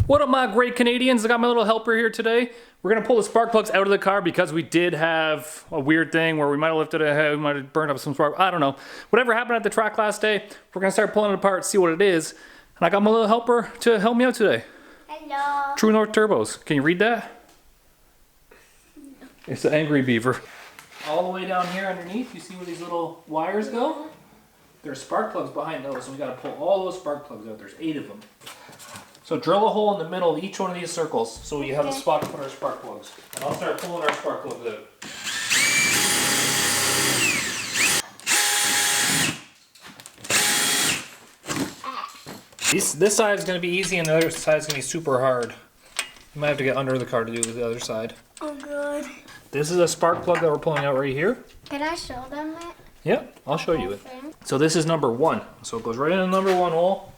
What up, my great Canadians? I got my little helper here today. We're gonna pull the spark plugs out of the car because we did have a weird thing where we might have lifted a head, we might have burned up some spark, I don't know. Whatever happened at the track last day, we're gonna start pulling it apart, see what it is. And I got my little helper to help me out today. Hello. True North Turbos. Can you read that? No. It's the Angry Beaver. All the way down here underneath, you see where these little wires go? There's spark plugs behind those, and we gotta pull all those spark plugs out. There's 8 of them. So drill a hole in the middle of each one of these circles so we have a spot to put our spark plugs. And I'll start pulling our spark plugs out. This side is going to be easy and the other side is going to be super hard. You might have to get under the car to do the other side. Oh, good. This is a spark plug that we're pulling out right here. Can I show them it? Yeah, I'll show you it. So this is number 1. So it goes right in the number 1 hole.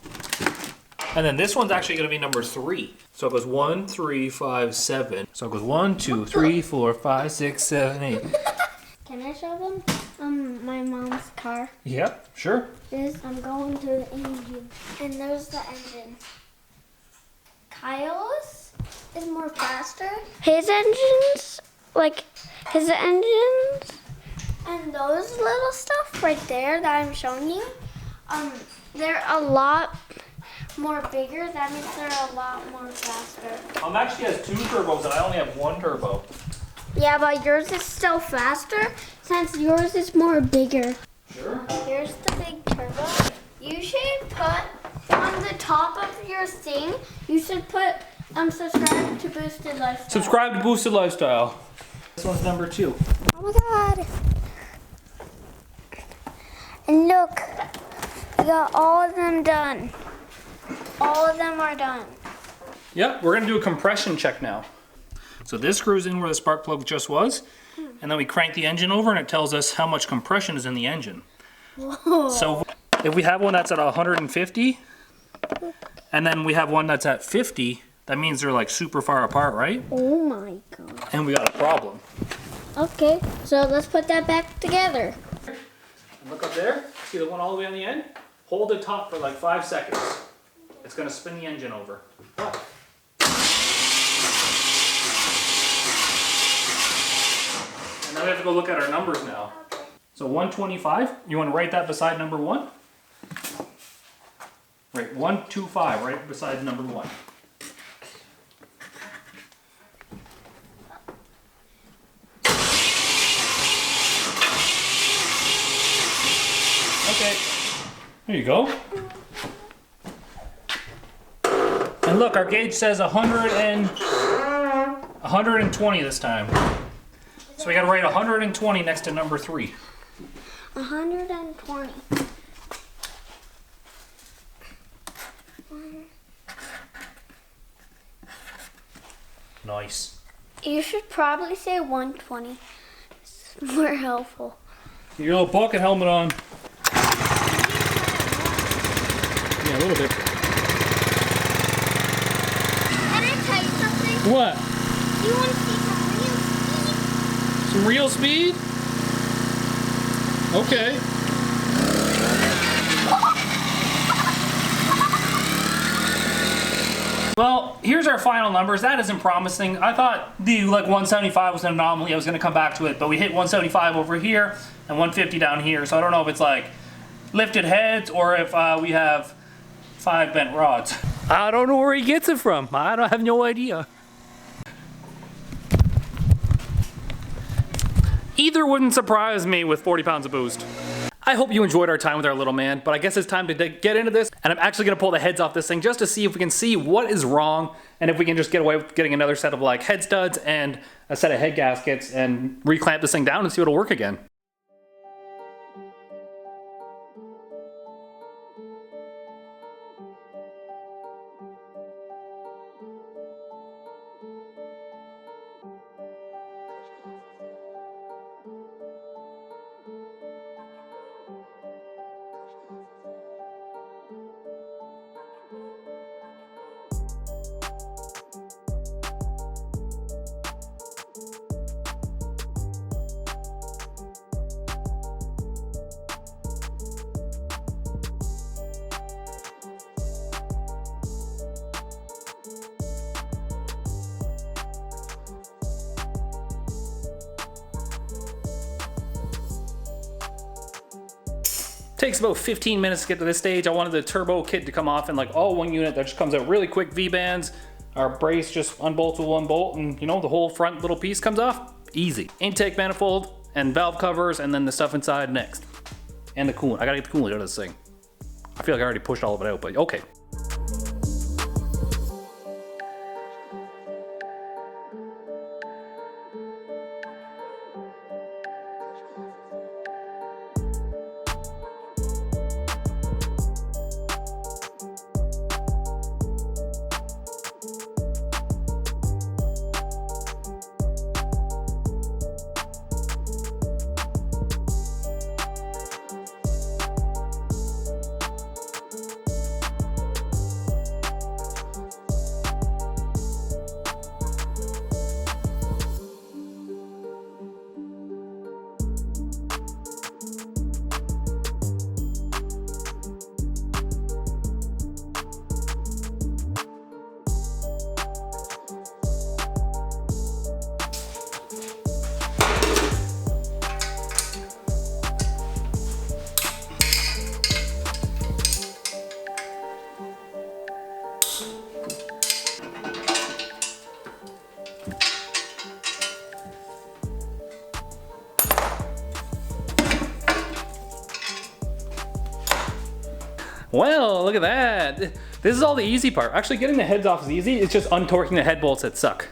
And then this one's actually going to be number 3. So it goes 1, 3, 5, 7. So it goes 1, 2, 3, 4, 5, 6, 7, 8. Can I show them my mom's car? Yeah, sure. I'm going to the engine. And there's the engine. Kyle's is more faster. His engines, and those little stuff right there that I'm showing you, they're a lot more bigger. That means they're a lot more faster. Actually has 2 turbos and I only have 1 turbo. Yeah, but yours is still faster since yours is more bigger. Sure. Here's the big turbo. You should put on the top of your thing, you should put subscribe to Boosted Lifestyle. Subscribe to Boosted Lifestyle. This one's number 2. Oh my god. And look, we got all of them done. All of them are done. Yep, we're gonna do a compression check now. So this screws in where the spark plug just was, and then we crank the engine over and it tells us how much compression is in the engine. Whoa. So if we have one that's at 150, and then we have one that's at 50, that means they're like super far apart, right? Oh my god. And we got a problem. Okay, so let's put that back together. And look up there, see the one all the way on the end? Hold the top for like 5 seconds. It's gonna spin the engine over. And now we have to go look at our numbers now. So 125, you want to write that beside number 1? Right, 125, right beside number 1. Okay, there you go. And look, our gauge says 120 this time. So we gotta write 120 next to number 3. 120. Nice. You should probably say 120. It's more helpful. Get your little bucket helmet on. Yeah, a little bit. Can I tell you something? What? Do you want to see some real speed? Some real speed? Okay. Well, here's our final numbers. That isn't promising. I thought the 175 was an anomaly. I was going to come back to it, but we hit 175 over here and 150 down here. So I don't know if it's like lifted heads or if we have 5 bent rods. I don't know where he gets it from. I don't have no idea. Either wouldn't surprise me with 40 pounds of boost. I hope you enjoyed our time with our little man, but I guess it's time to get into this, and I'm actually gonna pull the heads off this thing just to see if we can see what is wrong, and if we can just get away with getting another set of head studs and a set of head gaskets and reclamp this thing down and see if it'll work again. Takes about 15 minutes to get to this stage. I wanted the turbo kit to come off in like all one unit. That just comes out really quick. V-bands, our brace just unbolts with one bolt, and you know, the whole front little piece comes off. Easy. Intake manifold and valve covers, and then the stuff inside next. And the coolant. I gotta get the coolant out of this thing. I feel like I already pushed all of it out, but okay. Well, look at that. This is all the easy part. Actually, getting the heads off is easy. It's just untorquing the head bolts that suck.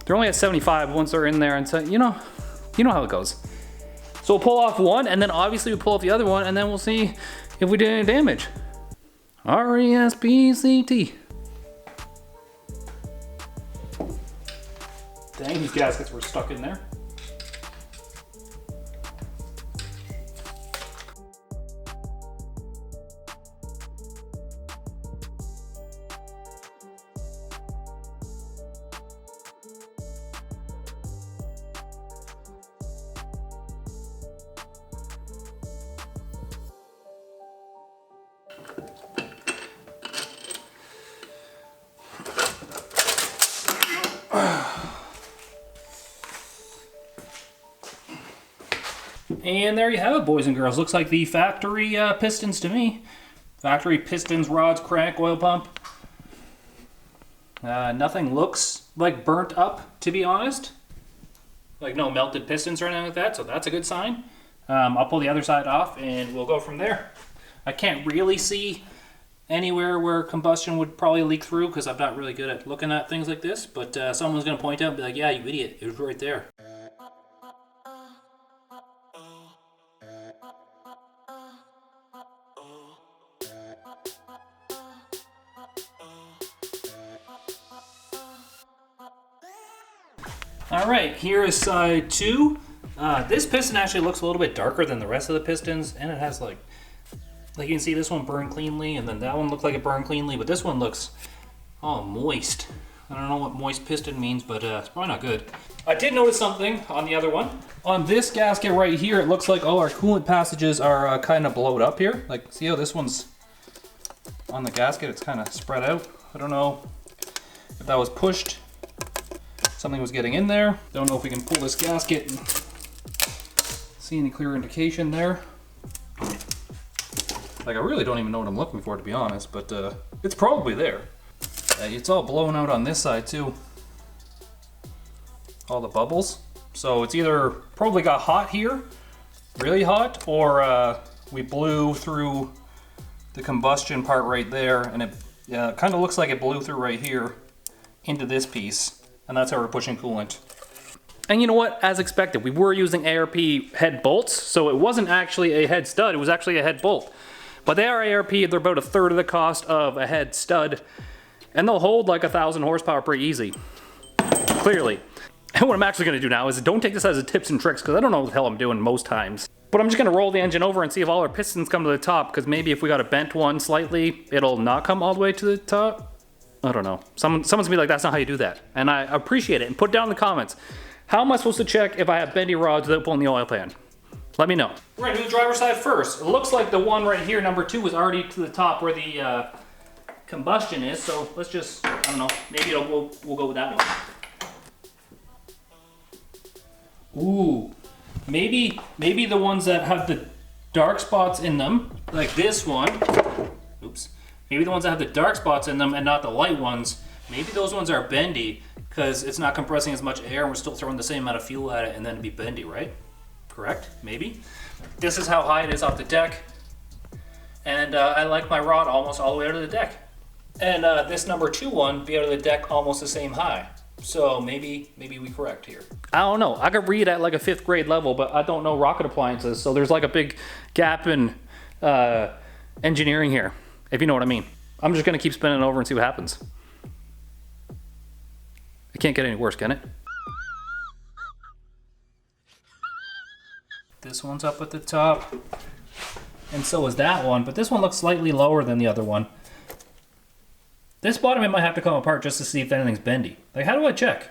They're only at 75 once they're in there, and so you know how it goes. So we'll pull off one, and then obviously we pull off the other one, and then we'll see if we did any damage. RESPCT. Dang, these gaskets were stuck in there. And there you have it, boys and girls. Looks like the factory pistons to me. Factory pistons, rods, crank, oil pump. Nothing looks like burnt up, to be honest. Like no melted pistons or anything like that, so that's a good sign. I'll pull the other side off and we'll go from there. I can't really see anywhere where combustion would probably leak through because I'm not really good at looking at things like this, but someone's going to point out and be like, yeah, you idiot, it was right there. Alright, here is side 2. This piston actually looks a little bit darker than the rest of the pistons, and it has like you can see this one burned cleanly, and then that one looked like it burned cleanly, but this one looks all moist. I don't know what moist piston means, but it's probably not good. I did notice something on the other one. On this gasket right here, it looks like all our coolant passages are kind of blowed up here. Like, see how this one's on the gasket, it's kind of spread out. I don't know if that was pushed. Something was getting in there. Don't know if we can pull this gasket and see any clear indication there. Like, I really don't even know what I'm looking for, to be honest, but it's probably there. It's all blown out on this side too. All the bubbles. So it's either probably got hot here, really hot, or we blew through the combustion part right there, and it kind of looks like it blew through right here into this piece, and that's how we're pushing coolant. And you know what? As expected, we were using ARP head bolts, so it wasn't actually a head stud, it was actually a head bolt. But they are ARP, they're about a third of the cost of a head stud, and they'll hold like 1,000 horsepower pretty easy, clearly. And what I'm actually gonna do now is don't take this as a tips and tricks, because I don't know what the hell I'm doing most times. But I'm just gonna roll the engine over and see if all our pistons come to the top, because maybe if we got a bent one slightly, it'll not come all the way to the top. I don't know. Someone's gonna be like, that's not how you do that. And I appreciate it, and put down in the comments, how am I supposed to check if I have bendy rods without pulling the oil pan? Let me know. We're gonna do the driver's side first. It looks like the one right here, number 2, is already to the top where the combustion is, so let's just, I don't know, maybe we'll go with that one. Ooh, maybe the ones that have the dark spots in them, like this one. Oops. Maybe the ones that have the dark spots in them and not the light ones, maybe those ones are bendy because it's not compressing as much air and we're still throwing the same amount of fuel at it and then it'd be bendy, right? Correct? Maybe. This is how high it is off the deck. And I like my rod almost all the way out of the deck. And this number 2 one be out of the deck almost the same high. So maybe we correct here. I don't know. I could read at like a 5th grade level, but I don't know rocket appliances. So there's like a big gap in engineering here, if you know what I mean. I'm just gonna keep spinning it over and see what happens. It can't get any worse, can it? This one's up at the top. And so is that one, but this one looks slightly lower than the other one. This bottom end might have to come apart just to see if anything's bendy. Like, how do I check?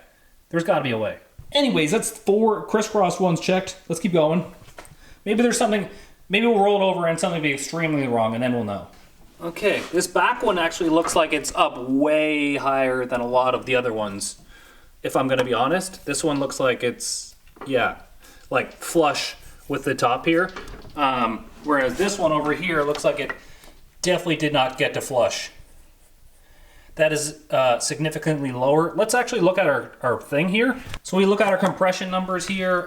There's gotta be a way. Anyways, that's 4 crisscross ones checked. Let's keep going. Maybe there's something, maybe we'll roll it over and something will be extremely wrong and then we'll know. Okay, this back one actually looks like it's up way higher than a lot of the other ones. If I'm gonna be honest, this one looks like it's, yeah, like flush with the top here. Whereas this one over here looks like it definitely did not get to flush. That is significantly lower. Let's actually look at our thing here. So we look at our compression numbers here.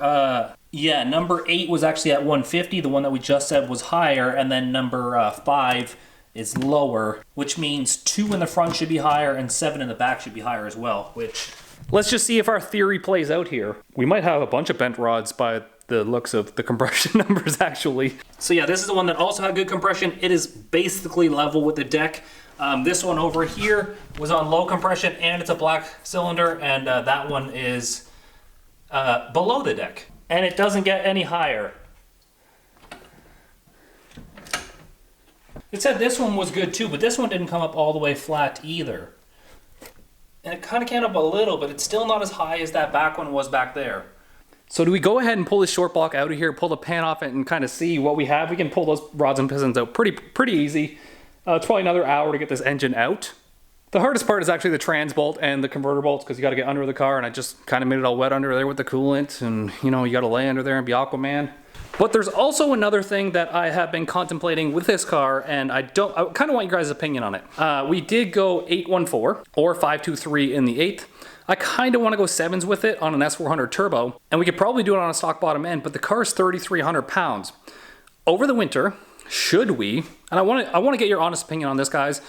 Yeah, number 8 was actually at 150. The one that we just said was higher. And then number 5 is lower, which means 2 in the front should be higher and 7 in the back should be higher as well, which... Let's just see if our theory plays out here. We might have a bunch of bent rods by the looks of the compression numbers, actually. So yeah, this is the one that also had good compression. It is basically level with the deck. This one over here was on low compression and it's a black cylinder, and that one is below the deck. And it doesn't get any higher. It said this one was good too, but this one didn't come up all the way flat either. And it kind of came up a little, but it's still not as high as that back one was back there. So do we go ahead and pull this short block out of here, pull the pan off it, and kind of see what we have? We can pull those rods and pistons out pretty easy. It's probably another hour to get this engine out. The hardest part is actually the trans bolt and the converter bolts, because you got to get under the car, and I just kind of made it all wet under there with the coolant, and you know, you got to lay under there and be Aquaman. But there's also another thing that I have been contemplating with this car, and I kind of want you guys' opinion on it. We did go 814 or 523 in the 8th. I kind of want to go 7s with it on an S400 turbo, and we could probably do it on a stock bottom end, but the car is 3,300 pounds. Over the winter, should we, and I want to get your honest opinion on this, guys,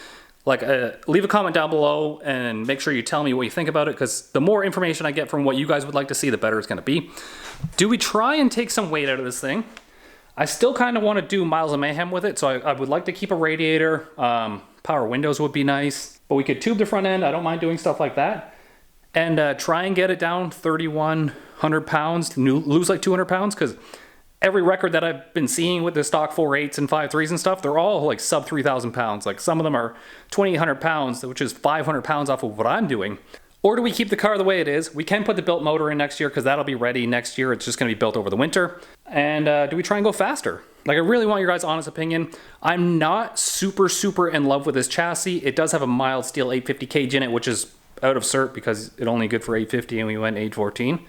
like leave a comment down below and make sure you tell me what you think about it, because the more information I get from what you guys would like to see, the better it's going to be. Do we try and take some weight out of this thing? I still kind of want to do Miles of Mayhem with it, so I would like to keep a radiator. Power windows would be nice, but we could tube the front end. I don't mind doing stuff like that. And try and get it down 3,100 pounds, lose like 200 pounds, because every record that I've been seeing with the stock 4.8s and 5.3s and stuff, they're all like sub 3,000 pounds. Like some of them are 2,800 pounds, which is 500 pounds off of what I'm doing. Or do we keep the car the way it is? We can put the built motor in next year because that'll be ready next year. It's just going to be built over the winter. And do we try and go faster? Like, I really want your guys' honest opinion. I'm not super in love with this chassis. It does have a mild steel 850 cage in it, which is out of cert because it only good for 850 and we went 814.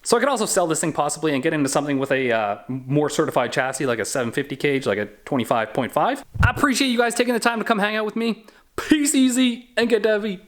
So I could also sell this thing possibly and get into something with a more certified chassis, like a 750 cage, like a 25.5. I appreciate you guys taking the time to come hang out with me. Peace easy and get heavy.